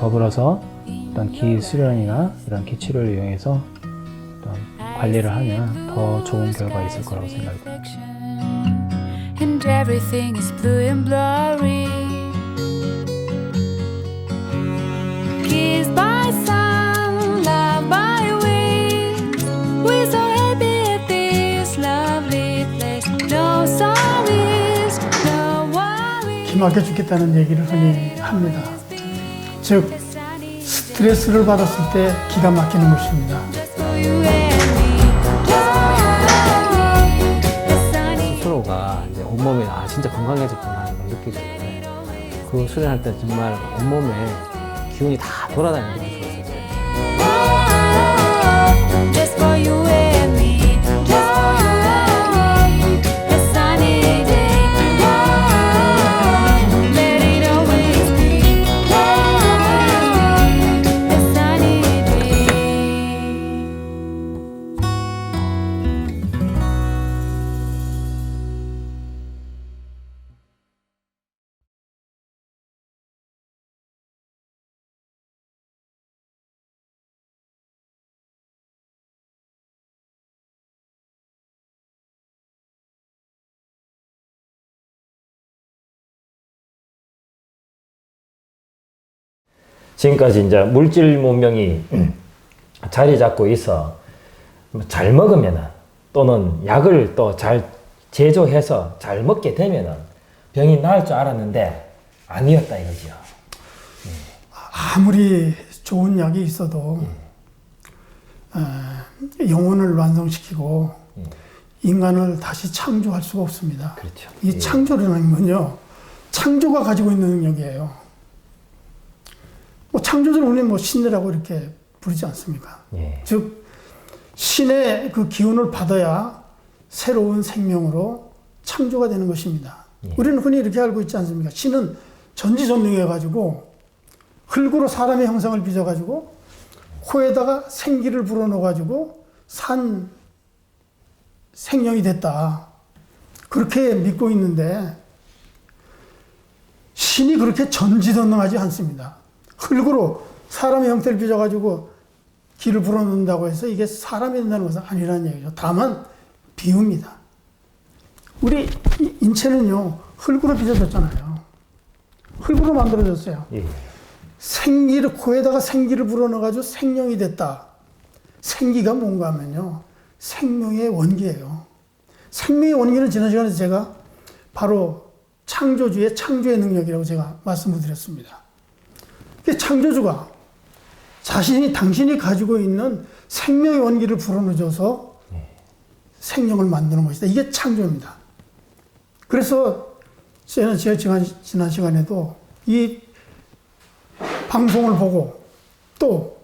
더불어서 어떤 기 수련이나 이런 기 치료를 이용해서 어떤 관리를 하면 더 좋은 결과가 있을 거라고 생각이 듭니다. And everything is blue and blurry. Kissed by sun, loved by wind. We're so happy at this lovely place. No sorries, no worries. 기막혀 죽겠다는 얘기를 흔히 합니다. 즉 스트레스를 받았을 때 기가 막히는 것입니다. Just for you and me. The sunny 스스로가 이제 온몸이 진짜 건강해졌구나 하는 걸 느끼게 되는데 그 수련할 때 정말 온몸에 기운이 다 돌아다니는 걸 수가 있었어요. just for you and me. Just for you and me. A sunny day. Let it always be. A sunny day. 지금까지 이제 물질 문명이 자리 잡고 있어 잘 먹으면은 또는 약을 또 잘 제조해서 잘 먹게 되면은 병이 나을 줄 알았는데 아니었다 이거죠. 아무리 좋은 약이 있어도 영혼을 완성시키고 인간을 다시 창조할 수가 없습니다. 그렇죠. 이 창조라는 건요, 창조가 가지고 있는 능력이에요. 뭐 창조주를 우리는 뭐 신이라고 이렇게 부르지 않습니까? 예. 즉 신의 그 기운을 받아야 새로운 생명으로 창조가 되는 것입니다. 예. 우리는 흔히 이렇게 알고 있지 않습니까? 신은 전지전능해가지고 흙으로 사람의 형상을 빚어가지고 코에다가 생기를 불어넣어가지고 산 생명이 됐다. 그렇게 믿고 있는데 신이 그렇게 전지전능하지 않습니다. 흙으로 사람의 형태를 빚어가지고 기를 불어넣는다고 해서 이게 사람이 된다는 것은 아니라는 얘기죠. 다만 비유입니다. 우리 인체는요, 흙으로 빚어졌잖아요. 흙으로 만들어졌어요. 예. 생기를, 코에다가 생기를 불어넣어가지고 생명이 됐다. 생기가 뭔가 하면요, 생명의 원기예요. 생명의 원기는 지난 시간에 제가 바로 창조주의 창조의 능력이라고 제가 말씀을 드렸습니다. 창조주가 당신이 가지고 있는 생명의 원기를 불어넣어줘서 생명을 만드는 것이다. 이게 창조입니다. 그래서 제가 지난 시간에도 이 방송을 보고 또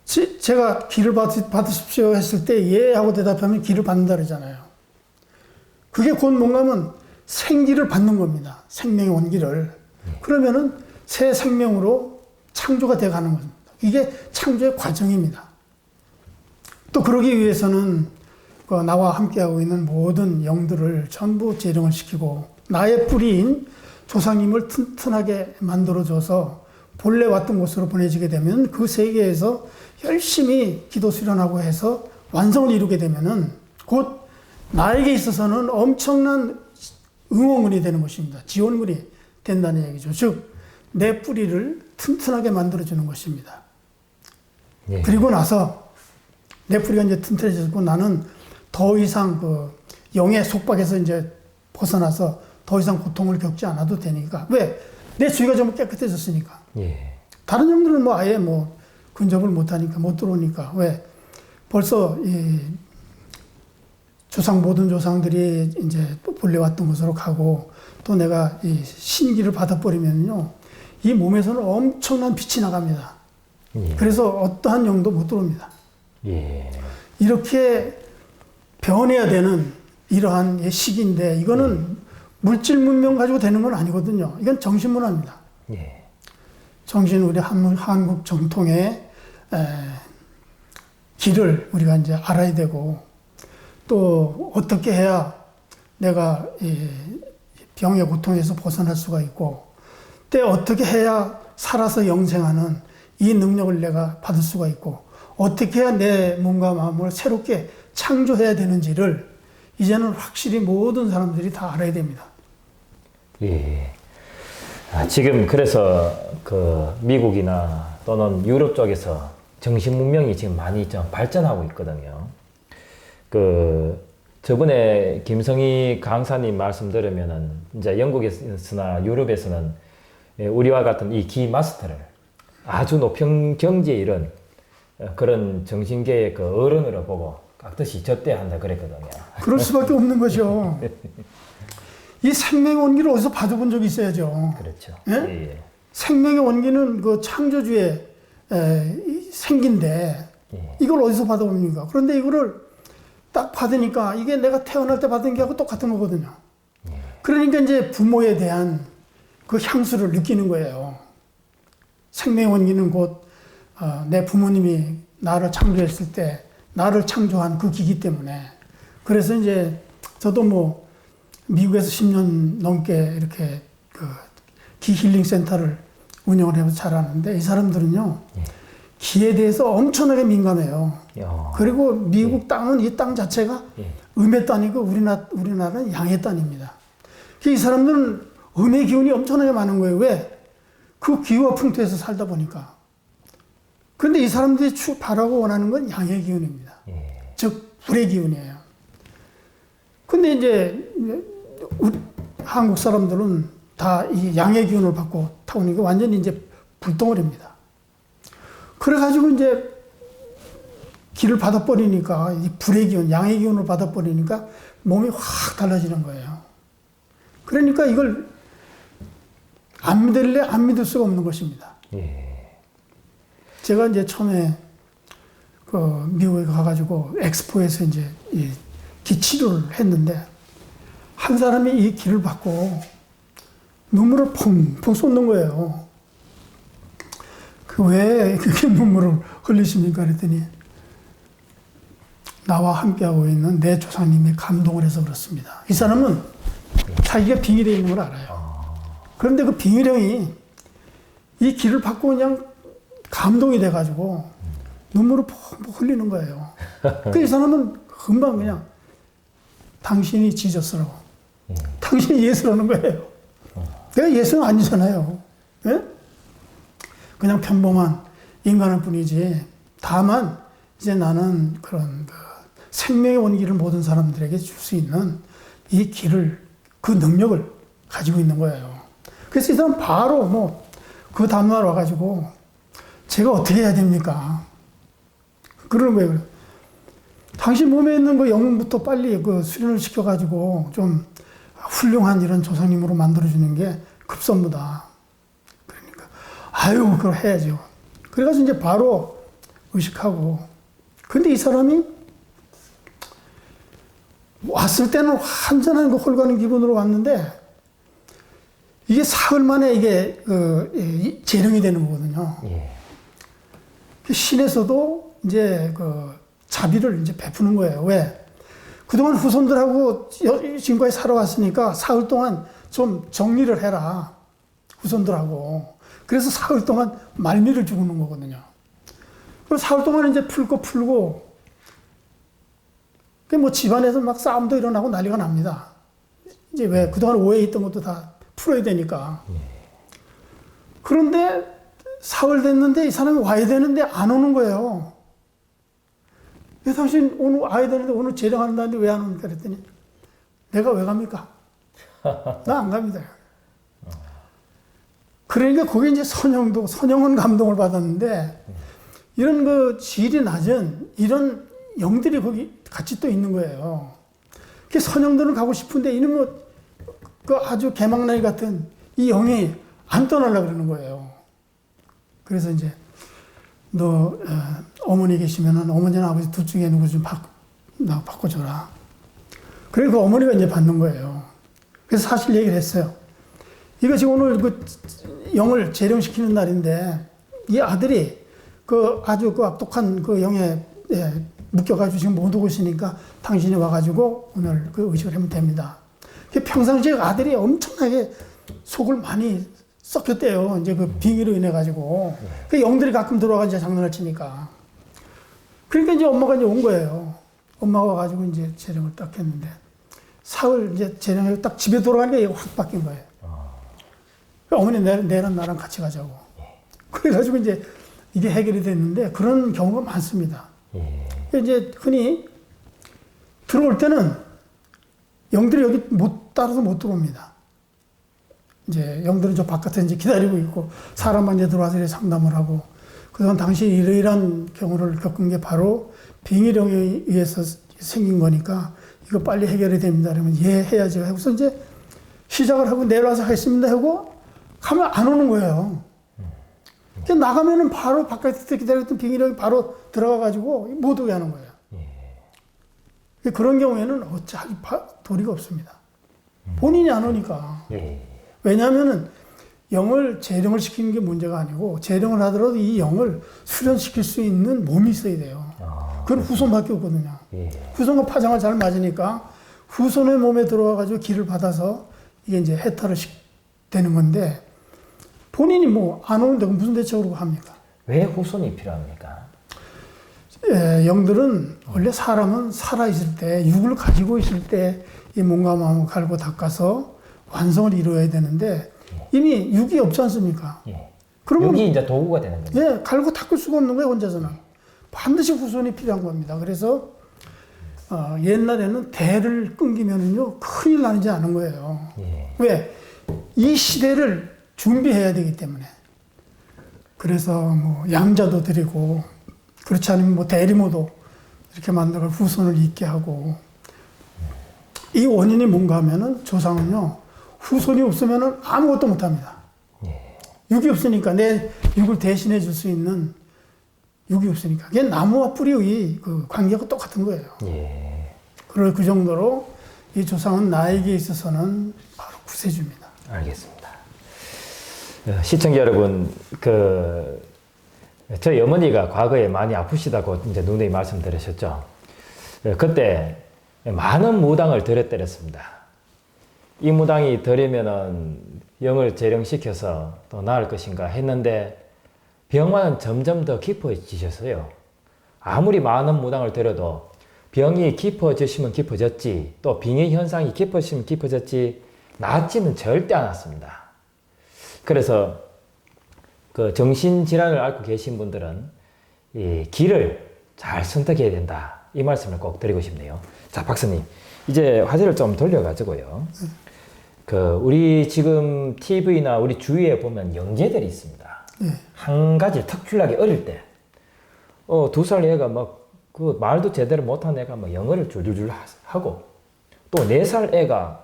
제가 기를 받으십시오 했을 때 예 하고 대답하면 기를 받는다 그러잖아요. 그게 곧 뭔가 하면 생기를 받는 겁니다. 생명의 원기를. 그러면은 새 생명으로 창조가 되어 가는 겁니다. 이게 창조의 과정입니다. 또 그러기 위해서는 나와 함께하고 있는 모든 영들을 전부 재령을 시키고 나의 뿌리인 조상님을 튼튼하게 만들어줘서 본래 왔던 곳으로 보내지게 되면 그 세계에서 열심히 기도 수련하고 해서 완성을 이루게 되면은 곧 나에게 있어서는 엄청난 응원군이 되는 것입니다. 지원군이 된다는 얘기죠. 즉, 내 뿌리를 튼튼하게 만들어주는 것입니다. 예. 그리고 나서 내 뿌리가 이제 튼튼해지고 나는 더 이상 그 영의 속박에서 이제 벗어나서 더 이상 고통을 겪지 않아도 되니까. 왜? 내 주위가 좀 깨끗해졌으니까. 예. 다른 영들은 뭐 아예 뭐 근접을 못 하니까, 못 들어오니까. 왜? 벌써 이 모든 조상들이 이제 본래 왔던 곳으로 가고 또 내가 이 신기를 받아버리면요. 이 몸에서는 엄청난 빛이 나갑니다. 예. 그래서 어떠한 영도 못 들어옵니다. 예. 이렇게 변해야 되는 이러한 시기인데 이거는 물질 문명 가지고 되는 건 아니거든요. 이건 정신 문화입니다. 예. 정신 우리 한국 정통의 길을 우리가 이제 알아야 되고 또 어떻게 해야 내가 이 병의 고통에서 벗어날 수가 있고 또 어떻게 해야 살아서 영생하는 이 능력을 내가 받을 수가 있고 어떻게 해야 내 몸과 마음을 새롭게 창조해야 되는지를 이제는 확실히 모든 사람들이 다 알아야 됩니다. 예. 지금 그래서 그 미국이나 또는 유럽 쪽에서 정신 문명이 지금 많이 좀 발전하고 있거든요. 그 저번에 김성희 강사님 말씀 들으면은 이제 영국에서나 유럽에서는 우리와 같은 이 기 마스터를 아주 높은 경지에 이른 그런 정신계의 그 어른으로 보고 깍듯이 접대한다 그랬거든요. 그럴 수밖에 없는 거죠. 이 생명의 원기를 어디서 받아본 적이 있어야죠. 그렇죠. 예? 예, 예. 생명의 원기는 그 창조주의 생기인데 예. 이걸 어디서 받아봅니까? 그런데 이거를 딱 받으니까 이게 내가 태어날 때 받은 게하고 똑같은 거거든요. 그러니까 이제 부모에 대한 그 향수를 느끼는 거예요. 생명의 원기는 곧 내 부모님이 나를 창조했을 때 나를 창조한 그 기기 때문에 그래서 이제 저도 뭐 미국에서 10년 넘게 이렇게 그 기힐링 센터를 운영을 해서 잘 아는데 이 사람들은요 기에 대해서 엄청나게 민감해요. 야. 그리고 미국 땅은 이 땅 자체가 예. 음의 땅이고 우리나라는 양의 땅입니다. 이 사람들은 음의 기운이 엄청나게 많은 거예요. 왜? 그 기와 풍토에서 살다 보니까. 그런데 이 사람들이 바라고 원하는 건 양의 기운입니다. 예. 즉 불의 기운이에요. 근데 이제 한국 사람들은 다 이 양의 기운을 받고 타오니까 완전히 이제 불덩어리입니다. 그래가지고 이제 기를 받아버리니까 이 불의 기운, 양의 기운을 받아버리니까 몸이 확 달라지는 거예요. 그러니까 이걸 안 믿을래 안 믿을 수가 없는 것입니다. 예. 제가 이제 처음에 그 미국에 가가지고 엑스포에서 이제 이 기치료를 했는데 한 사람이 이 기를 받고 눈물을 펑펑 쏟는 거예요. 왜 그렇게 눈물을 흘리십니까? 그랬더니 나와 함께하고 있는 내 조상님이 감동을 해서 그렇습니다. 이 사람은 자기가 빙의되어 있는 걸 알아요. 그런데 그 빙의령이 이 기를 받고 그냥 감동이 돼가지고 눈물을 펑펑 흘리는 거예요. 그 이 사람은 금방 그냥 당신이 지저스라고. 당신이 예수라는 거예요. 내가 예수는 아니잖아요. 예? 그냥 평범한 인간일 뿐이지. 다만 이제 나는 그런 그 생명의 원기를 모든 사람들에게 줄 수 있는 이 길을 그 능력을 가지고 있는 거예요. 그래서 이 사람 바로 뭐 그 다음날 와가지고 제가 어떻게 해야 됩니까? 그러는 거예요. 당신 몸에 있는 그 영혼부터 빨리 그 수련을 시켜가지고 좀 훌륭한 이런 조상님으로 만들어주는 게 급선무다. 그러니까 아유 그걸 해야죠. 그래가지고 이제 바로 의식하고. 근데 이 사람이 왔을 때는 완전한 그 홀가는 기분으로 왔는데 이게 사흘 만에 이게 재령이 되는 거거든요. 예. 신에서도 이제 그 자비를 이제 베푸는 거예요. 왜? 그동안 후손들하고 지금까지 살아왔으니까 사흘 동안 좀 정리를 해라. 후손들하고. 그래서 사흘 동안 말미를 주는 거거든요. 그리고 사흘 동안 이제 풀 거 풀고, 뭐 집안에서 막 싸움도 일어나고 난리가 납니다. 이제 왜? 그동안 오해에 있던 것도 다 풀어야 되니까. 그런데 사흘 됐는데 이 사람이 와야 되는데 안 오는 거예요. 왜 당신 오늘 와야 되는데 오늘 재령한다는데 왜 안 옵니까? 그랬더니 내가 왜 갑니까? 나 안 갑니다. 그러니까 거기 이제 선영은 감동을 받았는데 이런 그 질이 낮은 이런 영들이 거기 같이 또 있는 거예요. 그 선영들은 가고 싶은데 이놈 그 아주 개망나니 같은 이 영이 안 떠나려고 그러는 거예요. 그래서 이제 너 어머니 계시면은 어머니나 아버지 둘 중에 누구 좀 나 바꿔줘라. 그리고 그 어머니가 이제 받는 거예요. 그래서 사실 얘기를 했어요. 이거 지금 오늘 그 영을 재령시키는 날인데 이 아들이 그 아주 그 악독한 그 영에 묶여가지고 지금 못 오고 있으니까 당신이 와가지고 오늘 그 의식을 하면 됩니다. 평상시에 아들이 엄청나게 속을 많이 썩혔대요. 이제 그 빙의로 인해 가지고 그 영들이 가끔 들어와가 이제 장난을 치니까. 그러니까 이제 엄마가 이제 온 거예요. 엄마가 와가지고 이제 재령을 딱 했는데 사흘 이제 재령이 딱 집에 돌아가니까 얘가 확 바뀐 거예요. 어머니 내랑 나랑 같이 가자고. 그래가지고 이제 이게 해결이 됐는데 그런 경우가 많습니다. 이제 흔히 들어올 때는 영들이 여기 따라서 못 들어옵니다. 이제 영들은 저 바깥에 이제 기다리고 있고 사람만 이제 들어와서 이렇게 상담을 하고 그동안 당신이 이러이러한 경우를 겪은 게 바로 빙의령에 의해서 생긴 거니까 이거 빨리 해결이 됩니다. 그러면 예 해야죠. 하고서 이제 시작을 하고 내려와서 하겠습니다 하고 가면 안 오는 거예요. 나가면은 바로 바깥에서 기다렸던 빙의령이 바로 들어가가지고 못 오게 하는 거예요. 그런 경우에는 어찌하기 도리가 없습니다. 본인이 안 오니까. 왜냐하면은 영을 재령을 시키는 게 문제가 아니고 재령을 하더라도 이 영을 수련시킬 수 있는 몸이 있어야 돼요. 그건 후손밖에 없거든요. 후손과 파장을 잘 맞으니까 후손의 몸에 들어와가지고 기를 받아서 이게 이제 해탈을 되는 건데 본인이 뭐 안 오는데 무슨 대책으로 합니까? 왜 후손이 필요합니까? 예, 영들은 원래 사람은 살아있을 때, 육을 가지고 있을 때 이 몸과 마음을 갈고 닦아서 완성을 이루어야 되는데 이미 육이 없지 않습니까? 그러면 육이 이제 도구가 되는 거죠. 예, 갈고 닦을 수가 없는 거예요, 혼자서는. 반드시 후손이 필요한 겁니다. 그래서 옛날에는 대를 끊기면은요 큰일 나지 않은 거예요. 왜? 이 시대를 준비해야 되기 때문에. 그래서 뭐 양자도 드리고 그렇지 않으면 뭐 대리모도 이렇게 만들어 후손을 있게 하고 이 원인이 뭔가 하면은 조상은요 후손이 없으면은 아무것도 못 합니다. 육이 없으니까 내 육을 대신해 줄 수 있는 육이 없으니까 그게 나무와 뿌리의 그 관계가 똑같은 거예요. 그럴 그 정도로 이 조상은 나에게 있어서는 바로 구세주입니다. 알겠습니다. 시청자 여러분, 저희 어머니가 과거에 많이 아프시다고 이제 누누이 말씀 드리셨죠. 그때 많은 무당을 들여때렸습니다. 이 무당이 들으면은 영을 재령시켜서 또 나을 것인가 했는데 병만은 점점 더 깊어지셨어요. 아무리 많은 무당을 들여도 병이 깊어지시면 깊어졌지 또 빙의 현상이 깊어지시면 깊어졌지 낫지는 절대 않았습니다. 그래서 그 정신질환을 앓고 계신 분들은 이 길을 잘 선택해야 된다. 이 말씀을 꼭 드리고 싶네요. 자, 박사님. 이제 화제를 좀 돌려가지고요. 우리 지금 TV나 우리 주위에 보면 영재들이 있습니다. 한 가지 특출나게 어릴 때, 2살 애가 막, 말도 제대로 못한 애가 막 영어를 줄줄줄 하고, 또 4살 애가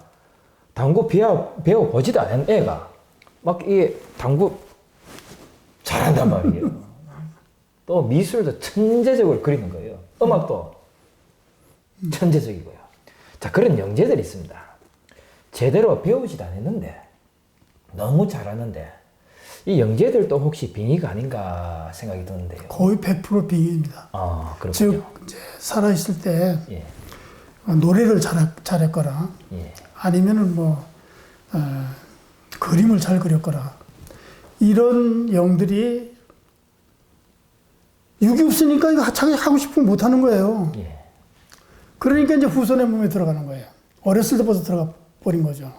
당구 배워보지도 않은 애가 막 이 당구 잘한단 말이에요. 또 미술도 천재적으로 그리는 거예요. 음악도 천재적이고요. 자, 그런 영재들이 있습니다. 제대로 배우지도 않았는데 너무 잘하는데 이 영재들도 혹시 빙의가 아닌가 생각이 드는데요. 거의 100% 빙의입니다. 아, 그렇군요. 즉 이제 살아있을 때 노래를 잘했거나 아니면은 뭐 그림을 잘 그렸거나 이런 영들이 육이 없으니까 이거 자기 하고 싶으면 못 하는 거예요. 그러니까 이제 후손의 몸에 들어가는 거예요. 어렸을 때부터 들어가 버린 거죠.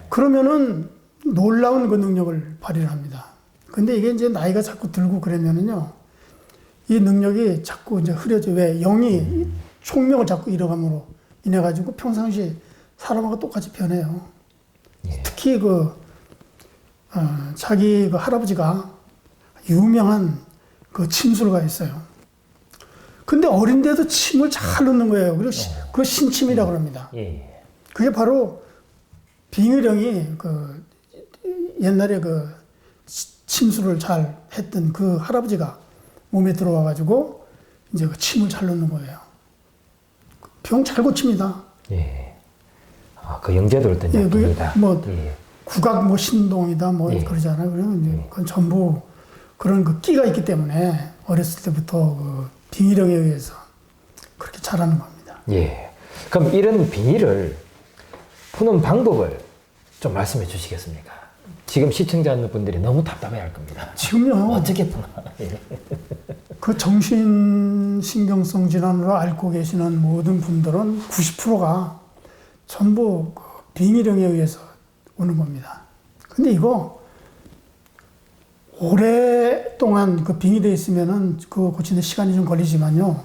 그러면은 놀라운 그 능력을 발휘를 합니다. 근데 이게 이제 나이가 자꾸 들고 그러면은요, 이 능력이 자꾸 이제 흐려져. 왜? 영이 총명을 자꾸 잃어감으로 인해가지고 평상시 사람하고 똑같이 변해요. 특히 자기 그 할아버지가 유명한 그 침술가 있어요. 근데 어린데도 침을 잘 넣는 거예요. 그리고 그거 신침이라고 합니다. 그게 바로 빙의령이 옛날에 침술을 잘 했던 그 할아버지가 몸에 들어와가지고 이제 그 침을 잘 넣는 거예요. 병 잘 고칩니다. 그 영재들 어떤 약입니다. 국악 뭐 신동이다 뭐 그러잖아요. 그러면 이제 그건 전부 그런 그 끼가 있기 때문에 어렸을 때부터 그 빙의령에 의해서 그렇게 잘하는 겁니다. 그럼 이런 빙의를 푸는 방법을 좀 말씀해 주시겠습니까? 지금 시청자분들이 너무 답답해할 겁니다. 지금요. 어떻게 푸나? 예. 그 정신신경성 질환으로 앓고 계시는 모든 분들은 90%가 전부 그 빙의령에 의해서 오는 겁니다. 근데 이거 오랫동안 그 빙의돼 있으면은 그 고치는 시간이 좀 걸리지만요.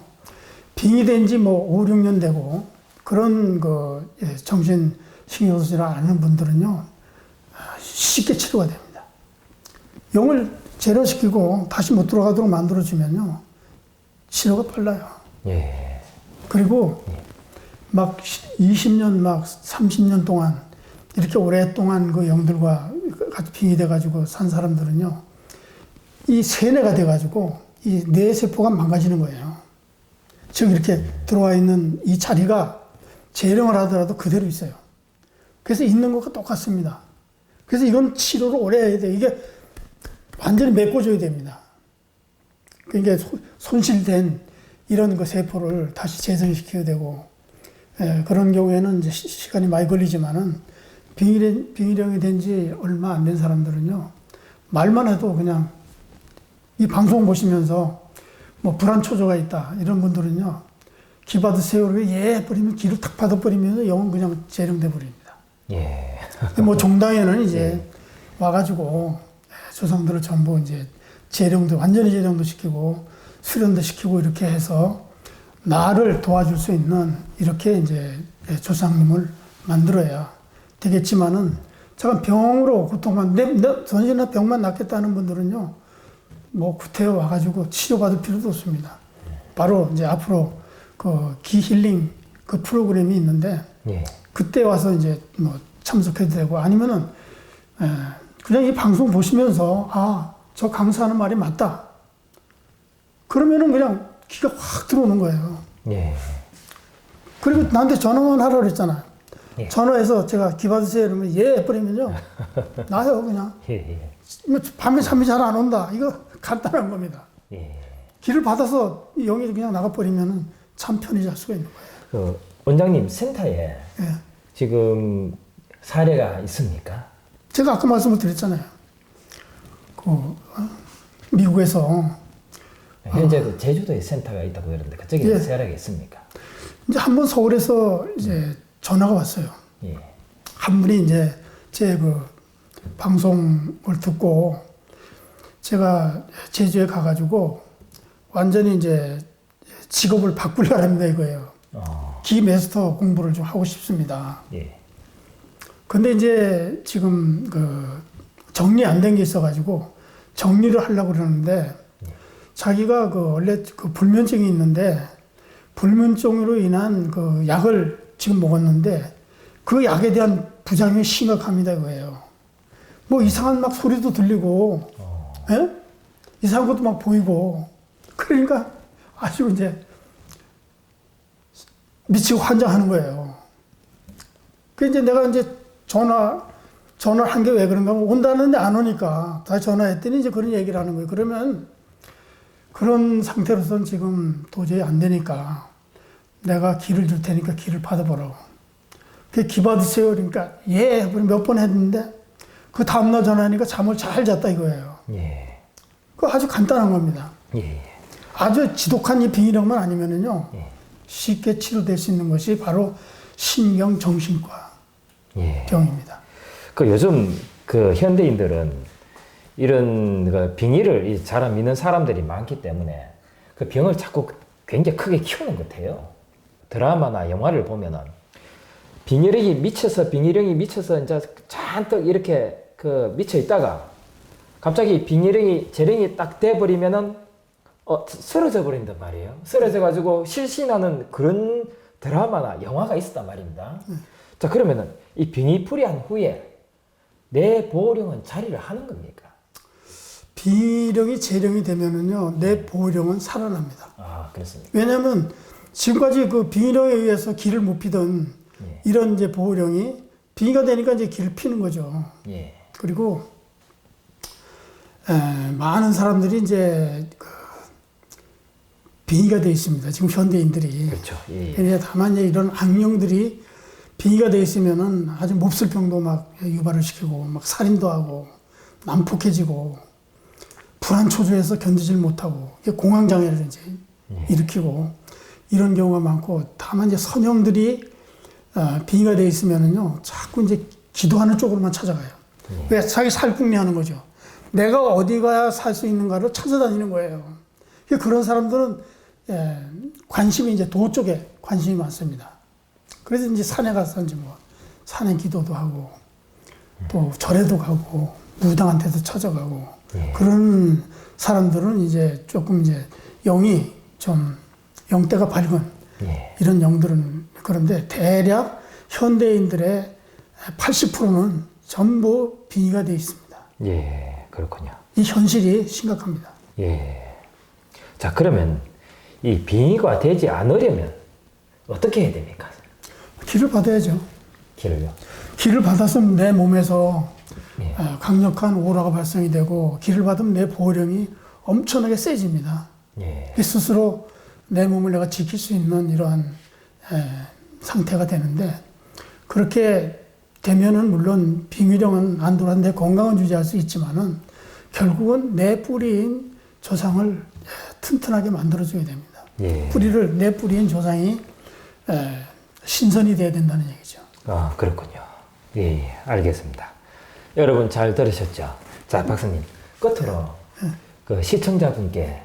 빙의된 지 뭐 5, 6년 되고 그런 그 정신신경성 질환 앓는 분들은요. 쉽게 치료가 됩니다. 영을 제로시키고 다시 못 들어가도록 만들어주면요. 치료가 빨라요. 예. 그리고 막 20년, 막 30년 동안 이렇게 오랫동안 그 영들과 같이 빙의돼가지고 산 사람들은요. 이 세뇌가 돼가지고 이 뇌세포가 망가지는 거예요. 즉 이렇게 들어와 있는 이 자리가 재령을 하더라도 그대로 있어요. 그래서 있는 것과 똑같습니다. 그래서 이건 치료를 오래 해야 돼요. 이게 완전히 메꿔줘야 됩니다. 그러니까 손실된 이런 그 세포를 다시 재생시켜야 되고, 그런 경우에는 이제 시간이 많이 걸리지만은 빙의령이 된 지 얼마 안 된 사람들은요, 말만 해도 그냥 이 방송 보시면서 뭐 불안초조가 있다 이런 분들은요, 기 받으세요. 예 뿌리면 기를 탁 받아버리면 영은 그냥 재령돼 버립니다. 예. 뭐 종당에는 이제 와가지고 조상들을 전부 이제 재령도 완전히 재령도 시키고 수련도 시키고 이렇게 해서 나를 도와줄 수 있는 이렇게 이제 조상님을 만들어야 되겠지만은 잠깐 병으로 고통만 전신이나 병만 낫겠다는 분들은요 뭐 구태여 와가지고 치료받을 필요도 없습니다. 바로 이제 앞으로 그 기 힐링 그 프로그램이 있는데 예. 그때 와서 이제 뭐 참석해도 되고 아니면은 그냥 이 방송 보시면서 아, 저 강사하는 말이 맞다. 그러면은 그냥 기가 확 들어오는 거예요. 예. 그리고 나한테 전화만 하라고 그랬잖아요. 예. 전화해서 제가 기 받으세요 이러면 예 뿌리면요. 나요 그냥. 예. 예. 뭐 밤에 잠이 잘 안 온다. 이거 간단한 겁니다. 예. 기를 받아서 영이 그냥 나가버리면은 참 편히 잘 수가 있는 거예요. 그 원장님 센터에 예. 지금 사례가 있습니까? 제가 아까 말씀을 드렸잖아요. 미국에서 현재 그 제주도에 센터가 있다고 그러는데 그쪽에 예. 사례가 있습니까? 이제 한 번 서울에서 이제 전화가 왔어요. 예. 한 분이 이제 제 그 방송을 듣고 제가 제주에 가가지고 완전히 이제 직업을 바꾸려고 합니다 이거예요. 기 마스터 공부를 좀 하고 싶습니다. 예. 근데 이제 지금 그 정리 안 된 게 있어가지고 정리를 하려고 그러는데 자기가 그 원래 그 불면증이 있는데 불면증으로 인한 그 약을 지금 먹었는데 그 약에 대한 부작용이 심각합니다 이거예요. 뭐 이상한 막 소리도 들리고, 예? 이상한 것도 막 보이고, 그러니까 아주 이제 미치고 환장하는 거예요. 그 이제 내가 이제 전화를 한 게 왜 그런가 하면 온다는데 안 오니까 다시 전화했더니 이제 그런 얘기를 하는 거예요. 그러면 그런 상태로서는 지금 도저히 안 되니까 내가 기를 줄 테니까 기를 받아보라고. 그 기 받으세요. 그러니까 예, 몇 번 했는데 그 다음날 전화하니까 잠을 잘 잤다 이거예요. 예. 그 아주 간단한 겁니다. 예. 아주 지독한 이 빙의령만 아니면은요 예. 쉽게 치료될 수 있는 것이 바로 신경정신과 예. 병입니다. 그 요즘 그 현대인들은 이런 그 빙의를 잘 안 믿는 사람들이 많기 때문에 그 병을 자꾸 굉장히 크게 키우는 것 같아요. 드라마나 영화를 보면은 빙의령이 미쳐서 이제 잔뜩 이렇게 그 미쳐 있다가 갑자기 재령이 딱 돼버리면은 쓰러져 버린단 말이에요. 쓰러져 가지고 실신하는 그런 드라마나 영화가 있었단 말입니다. 자, 그러면은 이 빙의풀이한 후에 내 보호령은 자리를 하는 겁니까? 빙의령이 재령이 되면은요 내 보호령은 살아납니다. 아, 그렇습니까? 왜냐하면 지금까지 그 빙의령에 의해서 기를 못 피던 예. 이런 이제 보호령이 빙의가 되니까 이제 기를 피는 거죠. 예. 그리고 많은 사람들이 이제 그 빙의가 되어 있습니다. 지금 현대인들이. 그렇죠. 예. 그런데 다만 이제 이런 악령들이 빙의가 되어 있으면은 아주 몹쓸 병도 막 유발을 시키고 막 살인도 하고 난폭해지고 불안 초조해서 견디질 못하고 공황장애를 이제 일으키고 이런 경우가 많고, 다만 이제 선형들이 빙의가 돼 있으면은요 자꾸 이제 기도하는 쪽으로만 찾아가요. 왜? 자기 살궁리하는 거죠. 내가 어디 가야 살 수 있는가를 찾아다니는 거예요. 그런 사람들은 관심이 이제 도 쪽에 관심이 많습니다. 그래서 이제 산에 가서 이제 뭐 산에 기도도 하고 또 절에도 가고 무당한테도 찾아가고 그런 사람들은 이제 조금 이제 영이 좀 영대가 밝은 이런 영들은. 그런데 대략 현대인들의 80%는 전부 빙의가 되어 있습니다. 예, 그렇군요. 이 현실이 심각합니다. 예. 자, 그러면 이 빙의가 되지 않으려면 어떻게 해야 됩니까? 기를 받아야죠. 기를요? 기를 받았으면 내 몸에서 예. 강력한 오라가 발생이 되고, 기를 받으면 내 보호령이 엄청나게 세집니다. 예. 스스로 내 몸을 내가 지킬 수 있는 이러한 상태가 되는데, 그렇게 되면은 물론 빙의령은 안 돌아 내 건강은 유지할 수 있지만은 결국은 내 뿌리인 조상을 튼튼하게 만들어줘야 됩니다. 예. 내 뿌리인 조상이 신선이 돼야 된다는 얘기죠. 아, 그렇군요. 예, 예, 알겠습니다. 여러분 잘 들으셨죠? 자, 박사님, 끝으로 그 시청자분께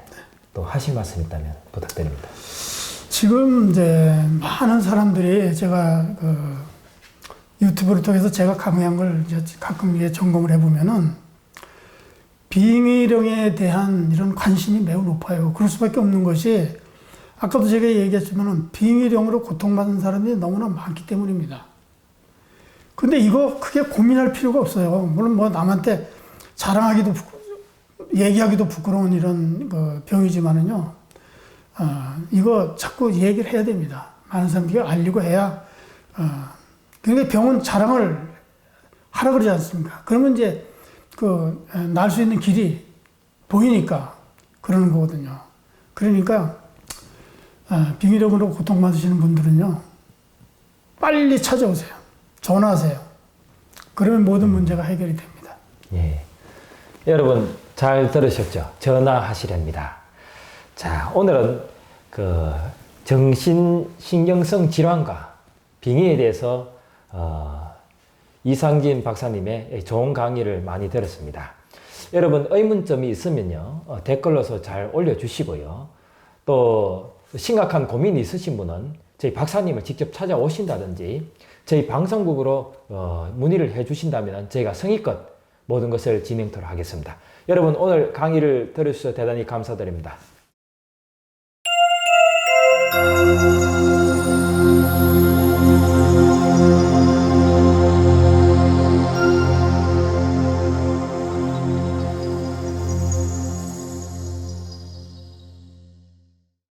또 하실 말씀 있다면 부탁드립니다. 지금 이제 많은 사람들이 제가 그 유튜브를 통해서 제가 강의한 걸 이제 가끔 이제 점검을 해보면은 빙의령에 대한 이런 관심이 매우 높아요. 그럴 수밖에 없는 것이, 아까도 제가 얘기했지만은 빙의령으로 고통받는 사람이 너무나 많기 때문입니다. 근데 이거 크게 고민할 필요가 없어요. 물론 뭐 남한테 자랑하기도 얘기하기도 부끄러운 이런 그 병이지만은요, 이거 자꾸 얘기를 해야 됩니다. 많은 사람들이 알리고 해야, 그러니까 병은 자랑을 하라 그러지 않습니까? 그러면 이제 날 수 있는 길이 보이니까 그러는 거거든요. 그러니까, 빙의령으로 고통받으시는 분들은요, 빨리 찾아오세요. 전화하세요. 그러면 모든 문제가 해결이 됩니다. 예. 여러분 잘 들으셨죠? 전화하시랍니다. 자, 오늘은 그 정신신경성 질환과 빙의에 대해서 이상진 박사님의 좋은 강의를 많이 들었습니다. 여러분 의문점이 있으면요, 댓글로서 잘 올려주시고요. 또 심각한 고민이 있으신 분은 저희 박사님을 직접 찾아오신다든지 저희 방송국으로 문의를 해주신다면 저희가 성의껏 모든 것을 진행토록 하겠습니다. 여러분 오늘 강의를 들어주셔서 대단히 감사드립니다.